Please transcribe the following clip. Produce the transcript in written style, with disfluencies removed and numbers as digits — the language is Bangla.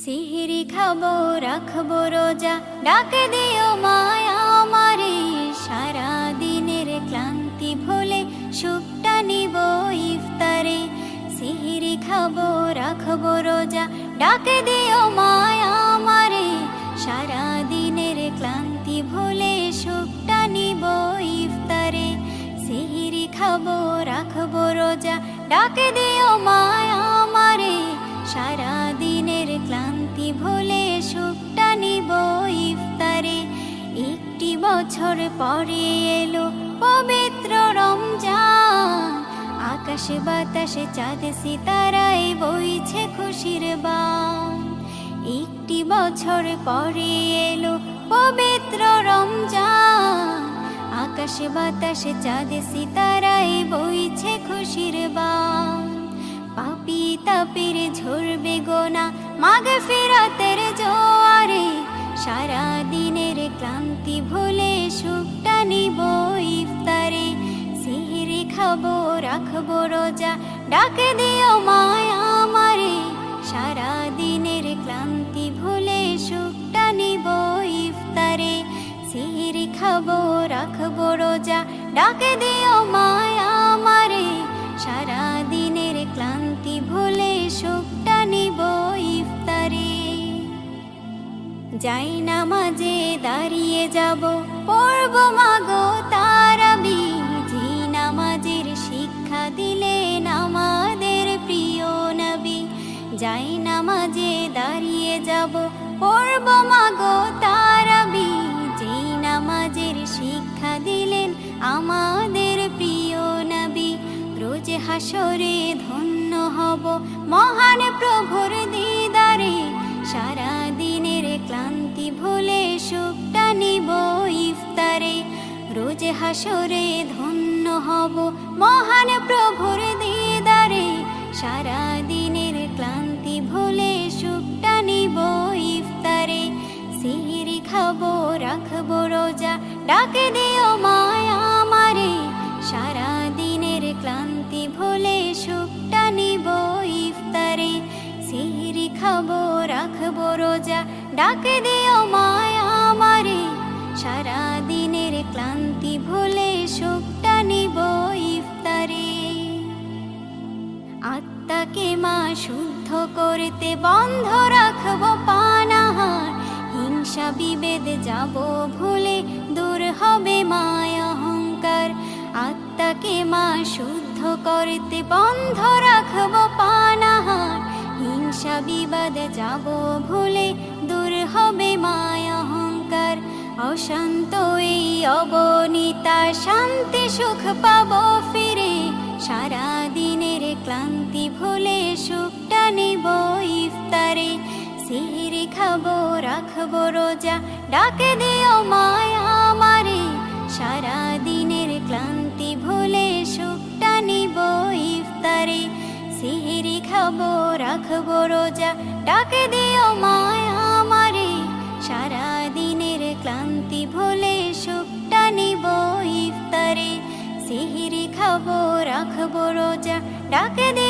সিহরি খাবো রাখবো রোজা, ডাকে দিও মায়া আমারে। সারা দিনের ক্লান্তি ভুলে সুখটা নিব ইফতারে। সিহরি খাবো রাখবো রোজা, ডাকে দিও মায়া আমারে। সারা দিনের ক্লান্তি ভুলে সুখটা নিব ইফতারে। সিহরি খাবো রাখবো রোজা, ডাকে দিও মায়া আমারে। সারা দিনের ক্লান্তি ভুলে সুখটা নিব ইফতারে। একটি বছর পরে এলো পবিত্র রমজান, আকাশে বাতাসে চাঁদ সিতারায় বইছে খুশির বান। একটি বছর পরে এলো পবিত্র রমজান, আকাশে বাতাসে চাঁদ সিতারায় বইছে খুশির বান। পাপী তাপের ঝরবে গোনা মাগফিরাতের জোয়ারে। সারা দিনের ক্লান্তি ভুলে সুখটা নিব ইফতারে। সিহরি খাবো রাখবো রোজা, ডাকে দিও মায়া আমারে। সারা দিনের ক্লান্তি ভুলে সুখটা নিব ইফতারে। সিহরি খাবো রাখবো রোজা, ডাকে দিও মায়া আমারে। সারা দিনের ক্লান্তি ভুলে সুখটা নিব ইফতারে। যাই নামাজে দাঁড়িয়ে যাব, পড়ব মাগো তারাবি। জি নামাজের শিক্ষা দিলেন আমাদের প্রিয় নবী। যাই নামাজে দাঁড়িয়ে যাব, পড়ব মাগো তারাবি। জি নামাজের শিক্ষা দিলেন আমাদের প্রিয় নবী। রোজ হাসরে ধন্য হব মহান প্রভুর দিদারে। সারা দিনের ক্লান্তি ভুলে সুখটা নিব ইফতারে। রোজ হাসরে ধন্য হব মহান প্রভুর দিদারে। সারা দিনের ক্লান্তি ভুলে সুখটা নিব ইফতারে। সিহরি খাবো রাখবো রোজা, ডাকে দিও মায়া আমারে। সারা দিনের ক্লান্তি ভুলে সুখটা নিব ইফতারে। সিহরি খাবো রাখবো রোজা, ডাকে দিও মায়া আমারে। সারা দিনের ক্লান্তি ভুলে সুখটা নিব ইফতারে। আত্মাকে মা শুদ্ধ করতে বন্ধ রাখবো পানাহার। হিংসা বিভেদ যাব ভুলে দূর হবে মায়া অহংকার। আত্মাকে মা শুদ্ধ করতে বন্ধ রাখবো পানাহার। হিংসা বিবাদ যাব ভুলে দূর হবে মায়া অহংকার। অশান্ত এই অবনীতা শান্তি সুখ পাবো ফিরে। সারা দিনের ক্লান্তি ভুলে সুখটা নিব ইফতারে। সিহরি খাবো রাখবো রোজা, ডাকে দিও মায়া আমারে। সারা দিনের ক্লান্তি ভুলে সুখটা নিব ইফতারে। সিহরি খাবো রাখবো রোজা, ডাকে দিও মায়া আমারে। সারা দিনের ক্লান্তি ভুলে সুখটা নিব ইফতারে। সিহরি খাবো রাখবো রোজা, ডাকে দিও